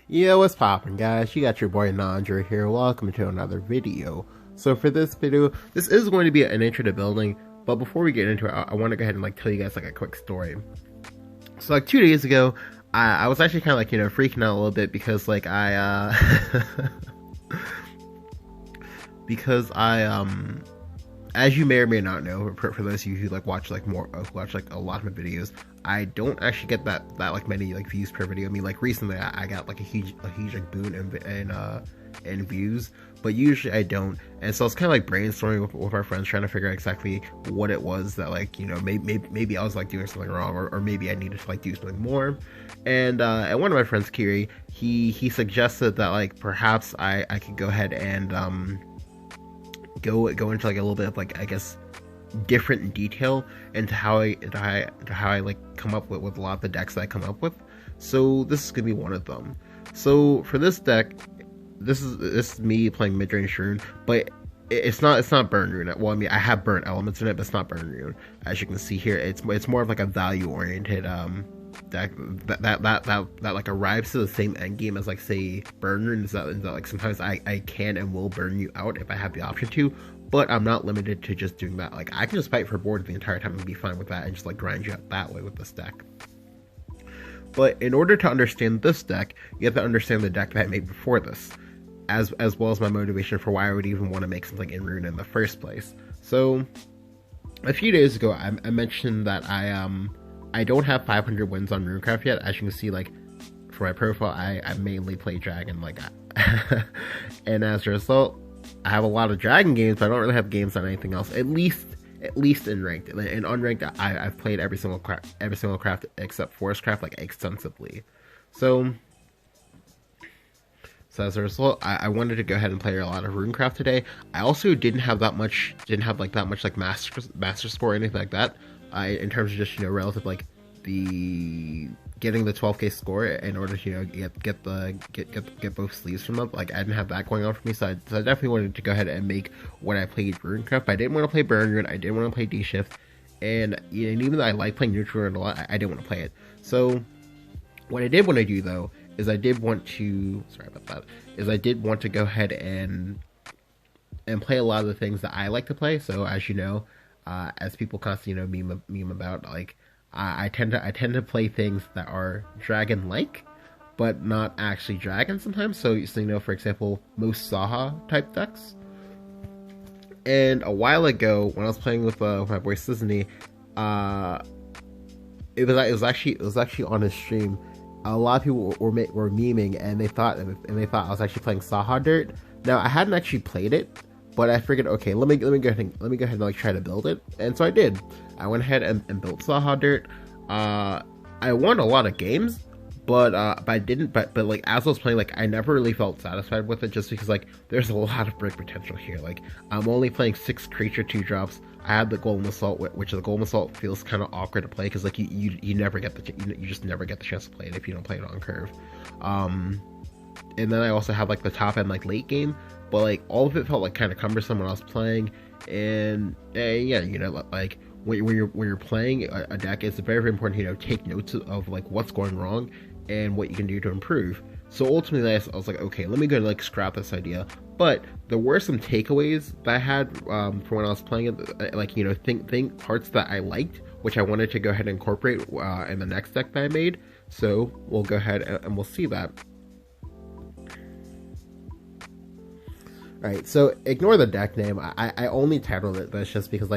Yo, what's poppin', guys? You got your boy Nandra here. Welcome to another video. So for this video, this is going to be an intro to building, but before we get into it, I want to go ahead and tell you guys a quick story. So 2 days ago, I was actually kind of freaking out a little bit because because as you may or may not know, for those of you who watch a lot of my videos, I don't actually get that many views per video. I mean, recently I got a huge boon in views, but usually I don't. And so I was kind of brainstorming with our friends, trying to figure out exactly what it was that maybe I was doing something wrong, or maybe I needed to do something more. And one of my friends, Kiri, he suggested that perhaps I could go ahead and go into a little bit of I guess different detail into how I come up with a lot of the decks that I come up with. So this is gonna be one of them. So for this deck, this is me playing Midrange Rune, but it's not Burn Rune. Well, I mean, I have burnt elements in it, but it's not Burn Rune. As you can see here, it's more of a value oriented deck that arrives to the same end game as say Burn Rune. Is that sometimes I can and will burn you out if I have the option to, but I'm not limited to just doing that. I can just fight for board the entire time and be fine with that, and just grind you out that way with this deck. But in order to understand this deck, you have to understand the deck that I made before this, as well as my motivation for why I would even want to make something in Rune in the first place. So a few days ago, I mentioned that I don't have 500 wins on Runecraft yet. As you can see, for my profile, I mainly play Dragon, and as a result, I have a lot of Dragon games, but I don't really have games on anything else. At least in ranked. In unranked, I've played every single craft except Forest Craft extensively. So as a result, I wanted to go ahead and play a lot of Runecraft today. I also didn't have that much master score or anything like that. In terms of just relative the getting the 12k score in order to get both sleeves from them. I didn't have that going on for me, so I definitely wanted to go ahead and make what I played Runecraft. But I didn't want to play Burn Rune, I didn't want to play D Shift, and even though I like playing Neutral Rune a lot, I didn't want to play it. So what I did want to do though is I did want to go ahead and play a lot of the things that I like to play. So as you know, as people constantly meme about, I tend to play things that are dragon-like, but not actually dragon sometimes. So for example, most Saha type decks. And a while ago, when I was playing with my boy Sisney, it was actually on his stream. A lot of people were memeing, and they thought I was actually playing Saha Dirt. Now I hadn't actually played it, but I figured, okay, let me go ahead and try to build it, and so I did. I went ahead and built Saha Dirt. I won a lot of games, but I didn't. But as I was playing, I never really felt satisfied with it, just because there's a lot of brick potential here. I'm only playing 6 creature 2-drops. I had the Golem Assault, which the Golem Assault feels kind of awkward to play because you never get you just never get the chance to play it if you don't play it on curve. And then I also have the top end late game, but all of it felt kind of cumbersome when I was playing. And yeah, when you're playing a deck, it's very, very important take notes of what's going wrong and what you can do to improve. So ultimately, I was okay, let me go scrap this idea. But there were some takeaways that I had from when I was playing it, think parts that I liked, which I wanted to go ahead and incorporate in the next deck that I made. So we'll go ahead and we'll see that. Alright, so ignore the deck name. I only titled it this just because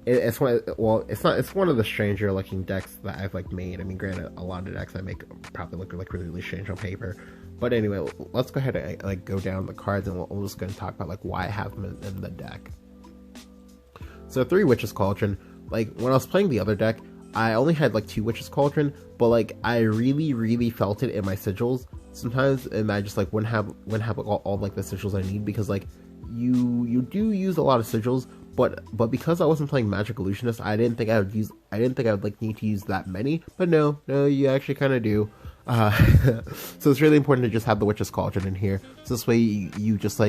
it's one of the stranger looking decks that I've made. I mean, granted, a lot of decks I make probably look really, really strange on paper. But anyway, let's go ahead and go down the cards, and we'll just go and talk about why I have them in the deck. So 3 Witch's Cauldron. When I was playing the other deck, I only had 2 Witch's Cauldron, but I really, really felt it in my sigils sometimes, and I just wouldn't have all the sigils I need, because you do use a lot of sigils, but because I wasn't playing Magic Illusionist, I didn't think I would need to use that many. But no, you actually kind of do. So it's really important to just have the Witch's Cauldron in here. So this way you just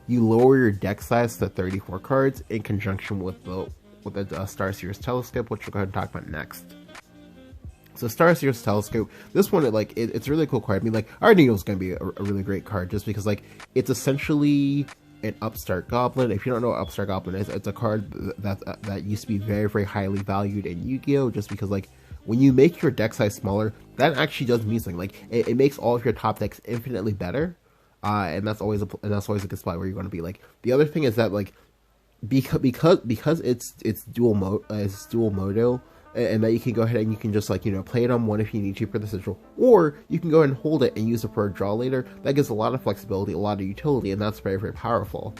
you lower your deck size to 34 cards in conjunction with the Star Series Telescope, which we'll go ahead and talk about next. So Starseer's Telescope, this one, it's a really cool card. I mean, like, I already knew it was going to be a really great card, just because, like, it's essentially an Upstart Goblin. If you don't know what Upstart Goblin is, it's a card that used to be very, very highly valued in Yu-Gi-Oh! Just because, like, when you make your deck size smaller, that actually does mean something. Like, it makes all of your top decks infinitely better, and that's always a good spot where you're going to be. Like, the other thing is that, like, because it's dual modo, and that you can go ahead and you can just, like, you know, play it on one if you need to for the sigil, or you can go ahead and hold it and use it for a draw later. That gives a lot of flexibility, a lot of utility, and that's very, very powerful.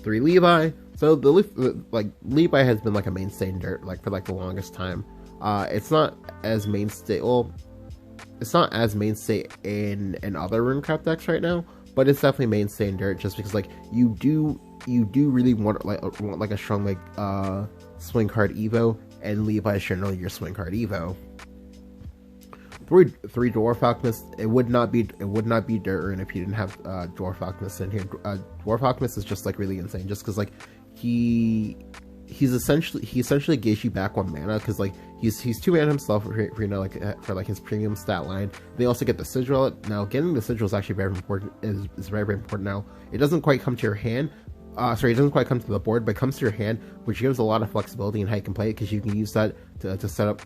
3 Levi. So Levi has been like a mainstay in Dirt for the longest time. It's not as mainstay. Well, it's not as mainstay in other Runecraft decks right now, but it's definitely mainstay in Dirt, just because, like, you do really want a strong swing card Evo, and Levi is generally your swing card Evo. 3 Dwarf Alchemist. It would not be Dirt Rune if you didn't have Dwarf Alchemist in here. Dwarf Alchemist is just, like, really insane, just because, like, he essentially gives you back 1 mana, because, like, he's 2 mana himself for you know, like, for his premium stat line. They also get the sigil. Now, getting the sigil is actually very important. Is very, very important. Now, it doesn't quite come to your hand. It doesn't quite come to the board, but it comes to your hand, which gives a lot of flexibility in how you can play it, because you can use that to set up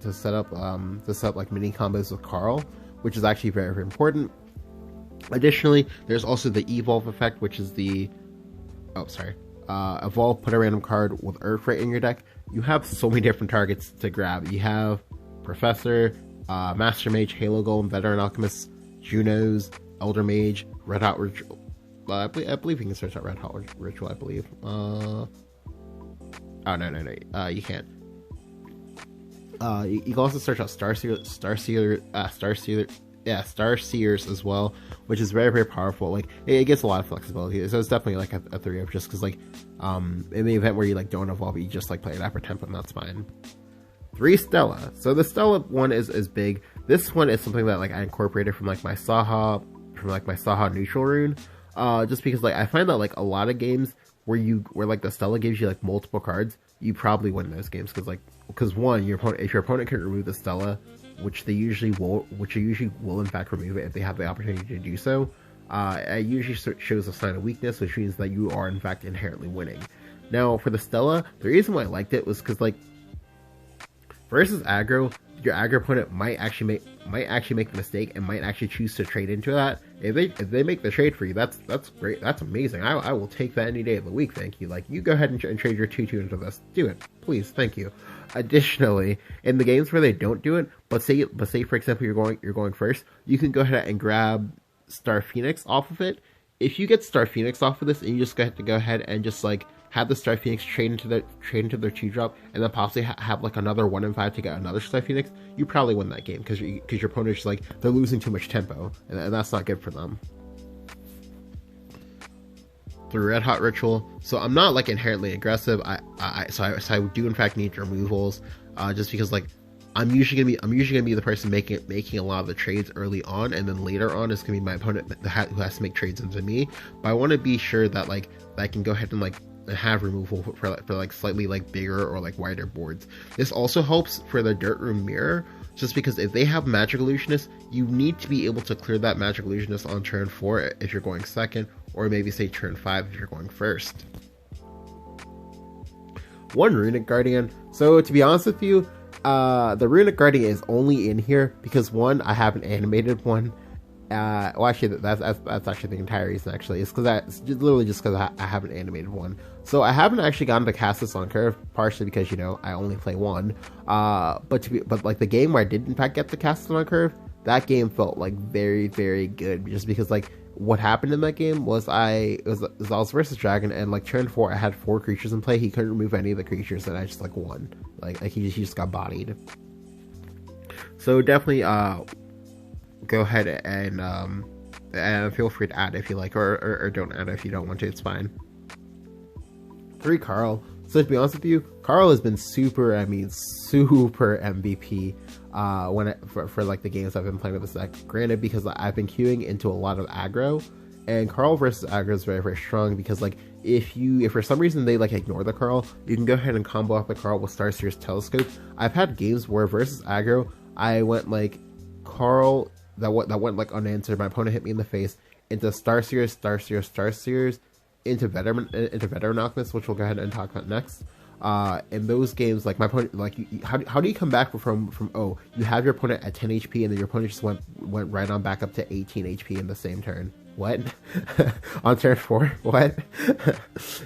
like mini combos with Carl, which is actually very, very important. Additionally, there's also the evolve effect, which is evolve, put a random card with Earthray in your deck. You have so many different targets to grab. You have Professor, Master Mage, Halo Golem, Veteran Alchemist, Junos, Elder Mage, Red Hot Ritual. I believe you can search out Red Hot Ritual, I believe. Oh, no. You can't. You can also search out Starseers as well, which is very, very powerful. Like, it gets a lot of flexibility, so it's definitely like a 3-up, just because, like, in the event where you, like, don't evolve, you just, like, play it for tempo, and that's fine. 3 Stella. So the Stella one is big. This one is something that, like, I incorporated from, like, my Saha neutral rune. Just because, like, I find that, like, a lot of games where like the Stella gives you, like, multiple cards, you probably win those games, because one, if your opponent can remove the Stella, which they usually will in fact remove it if they have the opportunity to do so, it usually shows a sign of weakness, which means that you are in fact inherently winning. Now, for the Stella, the reason why I liked it was because, like, versus aggro, your aggro opponent might actually make the mistake and might actually choose to trade into that. If they make the trade for you, that's great. That's amazing. I will take that any day of the week. Thank you. Like, you go ahead and trade your 2/2 into this. Do it, please. Thank you. Additionally, in the games where they don't do it, but say for example you're going first, you can go ahead and grab Star Phoenix off of it. If you get Star Phoenix off of this, and you just have to go ahead and just, like, have the Star Phoenix trade into their 2-drop, and then possibly have like another 1 in 5 to get another Star Phoenix, you probably win that game, because your opponent's just, like, they're losing too much tempo, and that's not good for them. 3 Red Hot Ritual. So I'm not, like, inherently aggressive. So I do in fact need removals, just because, like, I'm usually gonna be the person making a lot of the trades early on, and then later on it's gonna be my opponent who has to make trades into me. But I want to be sure that, like, I can go ahead and, like, have removal for like slightly, like, bigger or, like, wider boards. This also helps for the Dirt Room Mirror, just because if they have Magic Illusionist, you need to be able to clear that Magic Illusionist on turn 4 if you're going second, or maybe say turn 5 if you're going first. 1 Runic Guardian. So to be honest with you, the Runic Guardian is only in here because, one, I have an animated one. Well, actually, that's actually the entire reason. Actually, it's literally just because I have an animated one. So I haven't actually gotten to cast this on curve, partially because, you know, I only play one. But like the game where I did in fact get to cast it on curve, that game felt, like, very, very good, just because, like, what happened in that game was I was versus Dragon, and, like, turn 4 I had 4 creatures in play. He couldn't remove any of the creatures, and I just, like, won. Like he just got bodied. So definitely go ahead and feel free to add if you like, or don't add if you don't want to. It's fine. 3 Carl. So to be honest with you, Carl has been super MVP for like the games I've been playing with this deck. Granted, because I've been queuing into a lot of aggro, and Carl versus aggro is very, very strong, because, like, if for some reason they like ignore the Carl, you can go ahead and combo off the Carl with Starseer's Telescope. I've had games where versus aggro, I went like Carl that went like unanswered. My opponent hit me in the face into Starseers, into Veteran Alchemist, which we'll go ahead and talk about next. In those games, like my opponent, like how do you come back from oh, you have your opponent at 10 HP and then your opponent just went right on back up to 18 HP in the same turn? What? On turn 4? What?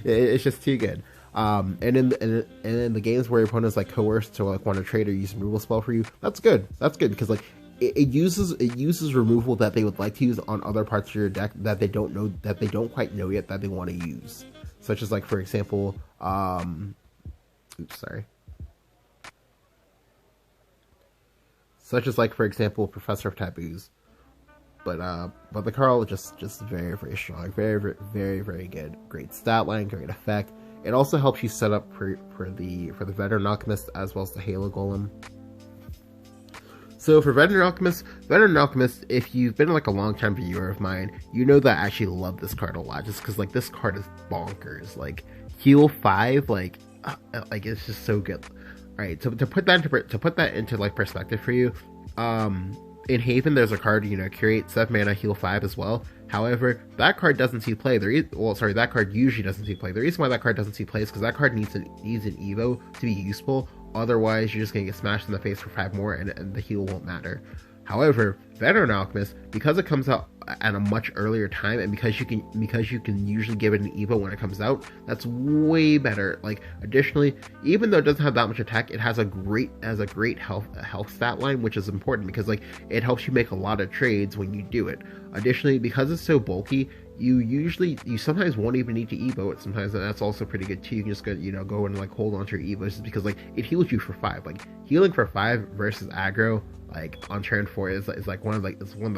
It's just too good. And in the games where your opponent's like coerced to like want to trade or use a removal spell for you, that's good. That's good because like it uses removal that they would like to use on other parts of your deck that they don't quite know yet that they want to use, such as like for example, such as like for example Professor of Taboos. But the Carl just very, very strong, very, very, very good. Great stat line, great effect. It also helps you set up for the Veteran Alchemist as well as the Halo Golem. So for Veteran Alchemist, if you've been like a long time viewer of mine, you know that I actually love this card a lot, just because like this card is bonkers. Like heal 5, like it's just so good. All right, to put that into like perspective for you, in Haven, there's a card, curate 7 mana, heal 5 as well. However, that card doesn't see play. That card usually doesn't see play. The reason why that card doesn't see play is because that card needs an Evo to be useful. Otherwise, you're just going to get smashed in the face for 5 more and the heal won't matter. However, Veteran Alchemist, because it comes out at a much earlier time, and because you can usually give it an Evo when it comes out, that's way better. Like additionally, even though it doesn't have that much attack, it has a great health stat line, which is important because like it helps you make a lot of trades when you do it. Additionally, because it's so bulky, you sometimes won't even need to Evo it sometimes, and that's also pretty good too. You can just go and like hold on to your Evos just because like it heals you for 5. Like healing for 5 versus aggro, like on turn 4 is one of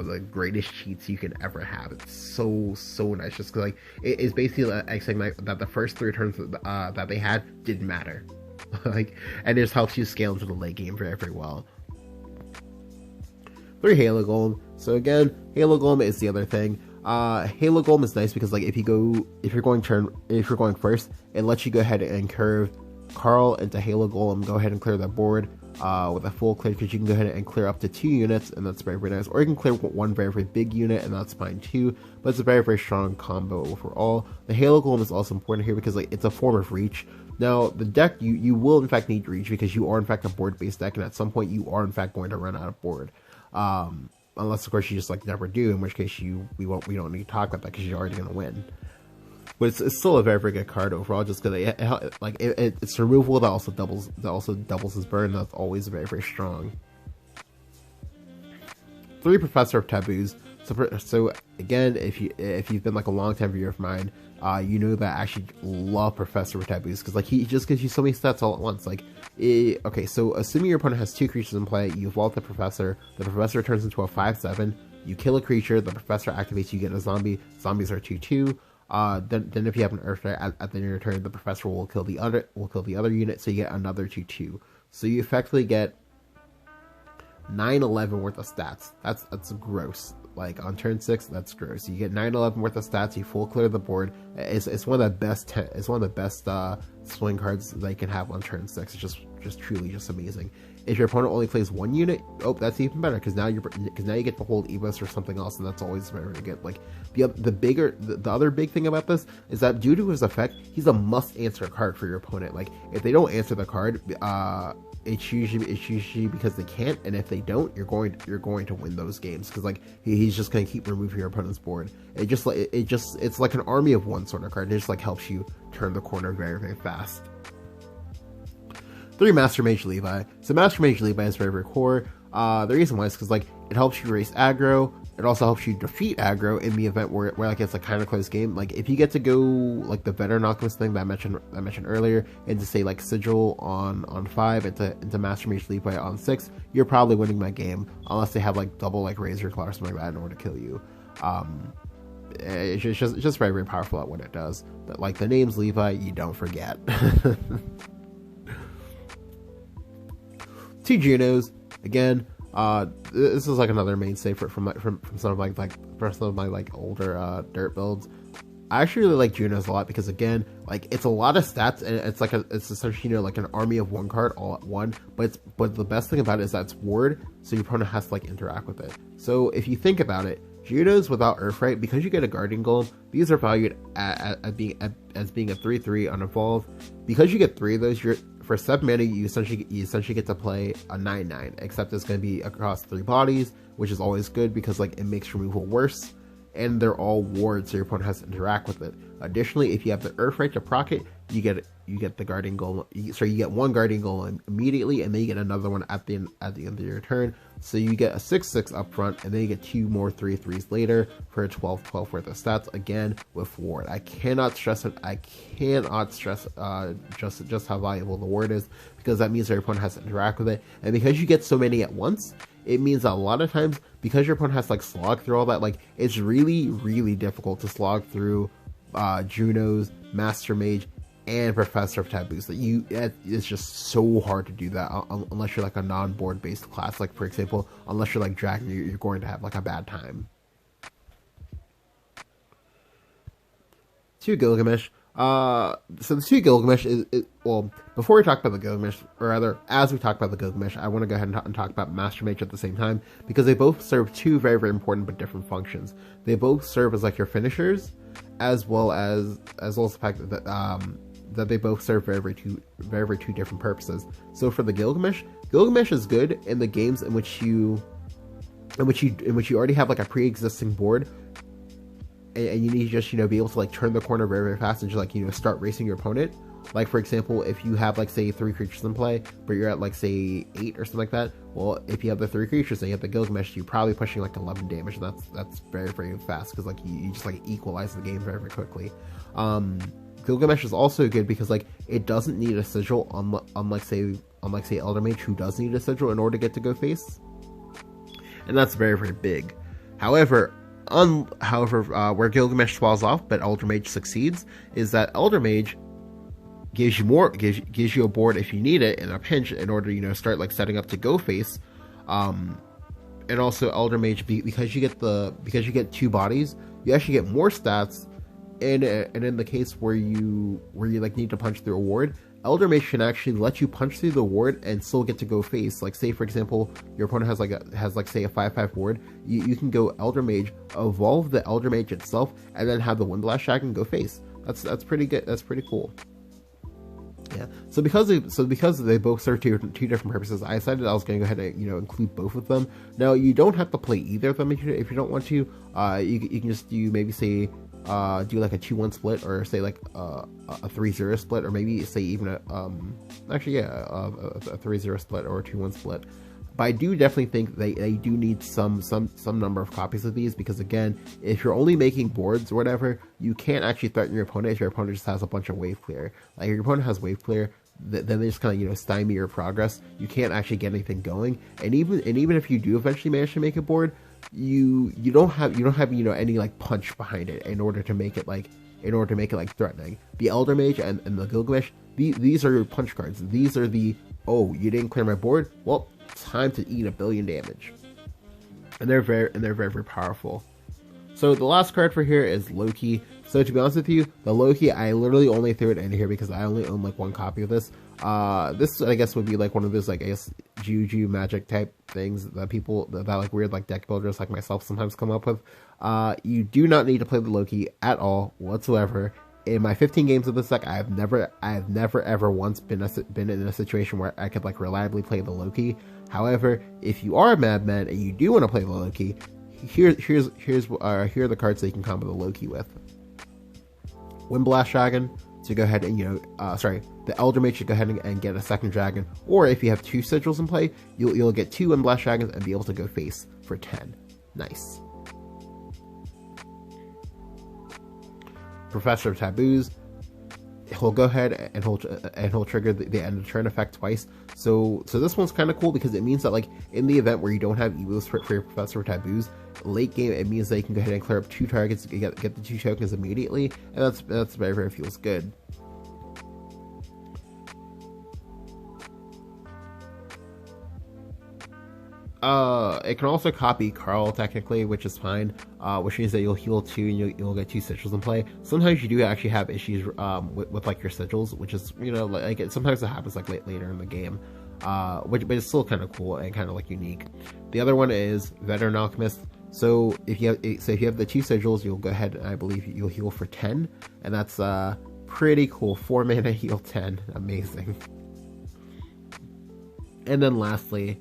the greatest cheats you can ever have. It's so nice, just because like it's basically like saying like that the first 3 turns that they had didn't matter. Like, and it just helps you scale into the late game very, very well. 3 Halo Golem. So again, Halo Golem is the other thing. Halo Golem is nice because like if you're going first, it lets you go ahead and curve Carl into Halo Golem, go ahead and clear that board with a full clear, because you can go ahead and clear up to 2 units, and that's very, very nice. Or you can clear one very, very big unit, and that's fine too. But it's a very, very strong combo overall. The Halo Golem is also important here because like it's a form of reach. Now the deck you will in fact need reach because you are in fact a board based deck, and at some point you are in fact going to run out of board. Unless of course you just like never do, in which case we don't need to talk about that because you're already going to win. But it's still a very, very good card overall, just because it's removal that also doubles his burn. That's always very, very strong. 3 Professor of Taboos. So again, if you've been like a long time viewer of mine, you know that I actually love Professor of Taboos because like he just gives you so many stats all at once. Like okay, so assuming your opponent has 2 creatures in play, you vault the Professor. The Professor turns into a 5/7. You kill a creature. The Professor activates. You get a zombie. Zombies are 2/2. Then if you have an Earth at the end of your turn, the Professor will kill the other unit, so you get another 2/2. So you effectively get 9/11 worth of stats. That's gross. Like on turn 6, that's gross. You get 9/11 worth of stats. You full clear the board. It's one of the best swing cards that you can have on turn 6. It's just truly just amazing. If your opponent only plays 1 unit, that's even better because now you get to hold Evos or something else, and that's always very, very good. Like the other big thing about this is that due to his effect, he's a must answer card for your opponent. Like if they don't answer the card, it's usually because they can't, and if they don't, you're going to win those games because like he's just going to keep removing your opponent's board. It's like an army of one sort of card. It just like helps you turn the corner very, very fast. 3 Master Mage Levi. So Master Mage Levi is very, very core. The reason why is because like it helps you race aggro. It also helps you defeat aggro in the event where like it's a kind of close game. Like if you get to go like the Veteran Alchemist thing that I mentioned earlier, and to say like Sigil on 5 into Master Mage Levi on 6, you're probably winning that game unless they have like double like Razor Claw or something like that in order to kill you. It's just very, very powerful at what it does. But like the name's Levi, you don't forget. 2 Junos, again, this is like another mainstay from some of my older dirt builds. I actually really like Junos a lot because again, like it's a lot of stats and it's essentially, you know, like an army of one card all at one. But the best thing about it is that it's ward, so your opponent has to like interact with it. So if you think about it, Junos without Earthright, because you get a Guardian Golem, these are valued as being a 3/3 unevolved. Because you get 3 of those, for 7 mana, you essentially get to play a 9/9, except it's going to be across 3 bodies, which is always good because like it makes removal worse, and they're all wards, so your opponent has to interact with it. Additionally, if you have the Earthright to proc it, you get the Guardian Golem. You get 1 Guardian Golem immediately, and then you get another one at the end of your turn. So you get a 6/6 up front, and then you get 2 more 3/3s later for a 12/12 worth of stats, again with ward. I cannot stress it. I cannot stress just how valuable the ward is, because that means your opponent has to interact with it, and because you get so many at once, it means that a lot of times, because your opponent has to like slog through all that, like it's really, really difficult to slog through Junos, Master Mage, and Professor of Taboos. It's just so hard to do that unless you're like a non-board based class. Like for example, unless you're like Dragon, you're going to have like a bad time. To Gilgamesh. So the 2 Gilgamesh well, before we talk about the Gilgamesh, or rather, as we talk about the Gilgamesh, I want to go ahead and talk about Master Mage at the same time, because they both serve 2 very, very important but different functions. They both serve as like your finishers, as well as the fact that they both serve very, very two different purposes. So for the Gilgamesh is good in the games in which you already have like a pre-existing board, and you need to just, you know, be able to like turn the corner very, very fast and just like, you know, start racing your opponent. Like for example, if you have like say 3 creatures in play, but you're at like say 8 or something like that, well, if you have the 3 creatures and you have the Gilgamesh, you're probably pushing like 11 damage, and that's very, very fast, because like you just like equalize the game very, very quickly. Gilgamesh is also good because like it doesn't need a sigil, unlike say Elder Mage, who does need a sigil in order to get to go face, and that's very, very big. However, where Gilgamesh falls off but Elder Mage succeeds is that Elder Mage gives you a board if you need it in a pinch, in order to, you know, start like setting up to go face. And also Elder Mage, because you get 2 bodies, you actually get more stats. And in the case where you like need to punch through a ward, Elder Mage can actually let you punch through the ward and still get to go face. Like say for example, your opponent has say a 5/5 ward, you can go Elder Mage, evolve the Elder Mage itself, and then have the Windblast Dragon go face. That's pretty good. That's pretty cool. Yeah. So because they both serve two different purposes, I decided I was going to go ahead and, you know, include both of them. Now you don't have to play either of them if you don't want to. You can just do maybe say do like a 2-1 split, or say like a 3-0 split, or maybe say even a 3-0 split or a 2-1 split. But I do definitely think they do need some number of copies of these, because again, if you're only making boards or whatever, you can't actually threaten your opponent if your opponent just has a bunch of wave clear. Like if your opponent has wave clear, then they just kind of, you know, stymie your progress. You can't actually get anything going, and even if you do eventually manage to make a board, you don't have you know, any like punch behind it in order to make it like threatening. The Elder Mage and the Gilgamesh, these are your punch cards. These are the, oh, you didn't clear my board, well, time to eat 1 billion damage. And they're very, very powerful. So the last card for here is Loki. So to be honest with you, the Loki, I literally only threw it in here because I only own like 1 copy of this. This I guess would be like one of those like, I guess, juju magic type things that people that like weird like deck builders like myself sometimes come up with. You do not need to play the Loki at all whatsoever. In my 15 games of this deck, I have never ever once been in a situation where I could like reliably play the Loki. However, if you are a madman and you do want to play the Loki, here are the cards that you can combo the Loki with. Windblast Dragon to go ahead and, you know, the Elder Mage should go ahead and get a 2nd dragon, or if you have 2 sigils in play, you'll get 2 Windblast Dragons and be able to go face for 10. Nice. Professor of Taboos, he'll go ahead and he'll trigger the end of turn effect twice. So this one's kind of cool because it means that like in the event where you don't have evos for your Professor of Taboos, late game it means that you can go ahead and clear up 2 targets, get the 2 tokens immediately, and that's very, very feels good. It can also copy Carl technically, which is fine. Which means that you'll heal 2 and you'll get 2 sigils in play. Sometimes you do actually have issues with like your sigils, which is, you know, like sometimes it happens like later in the game. But it's still kind of cool and kind of like unique. The other one is Veteran Alchemist. So if you have the 2 sigils, you'll go ahead and I believe you'll heal for 10, and that's pretty cool. 4 mana heal 10, amazing. And then lastly,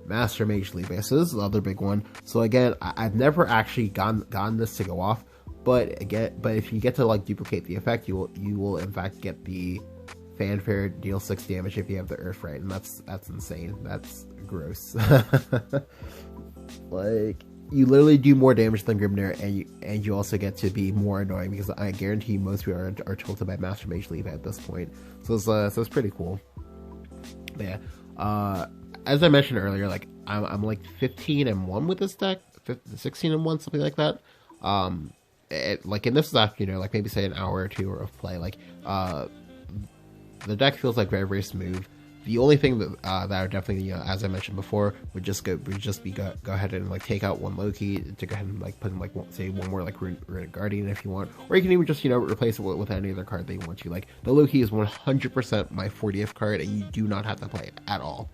Master Mage Levi. So this is the other big one. So again, I've never actually gotten this to go off, but if you get to like duplicate the effect, you will in fact get the Fanfare deal 6 damage if you have the Earth right, and that's insane. That's gross. Like, you literally do more damage than Grimnir, and you also get to be more annoying, because I guarantee most people are tilted by Master Mage Levi at this point. So it's pretty cool. But yeah, as I mentioned earlier, like I'm like 15-1 with this deck, 16-1, something like that. Like, and this is after, you know, like maybe say an hour or 2 of play. Like, the deck feels like very, very smooth. The only thing that that I would definitely, you know, as I mentioned before, would just be go ahead and like take out 1 Loki to go ahead and like put in like say 1 more like Runic Guardian if you want, or you can even just, you know, replace it with any other card that you want to. Like, the Loki is 100% my 40th card, and you do not have to play it at all.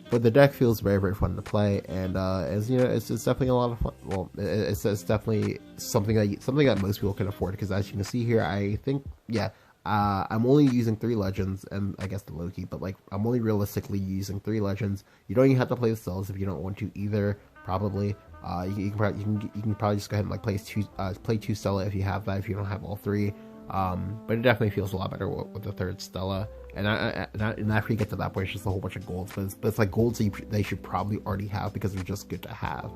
But the deck feels very, very fun to play, and as you know, it's definitely a lot of fun. Well, it's definitely something that most people can afford, because as you can see here, I think, yeah. I'm only using 3 legends and I guess the Loki, but like I'm only realistically using 3 legends. You don't even have to play the cells if you don't want to either. Probably, you can probably just go ahead and like play 2 Stella if you have that. If you don't have all 3, but it definitely feels a lot better with the 3rd Stella. And after you get to that point, it's just a whole bunch of golds. But it's like golds they should probably already have, because they're just good to have,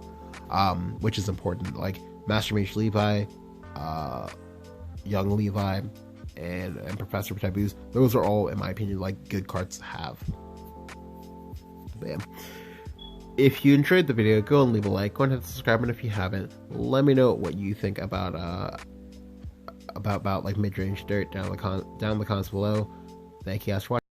which is important. Like Master Mage Levi, Young Levi, and Professor Taboos, those are all, in my opinion, like good cards to have. Bam. If you enjoyed the video, go and leave a like, go ahead and subscribe, and if you haven't, let me know what you think about like mid-range dirt down in the comments below. Thank you guys for watching.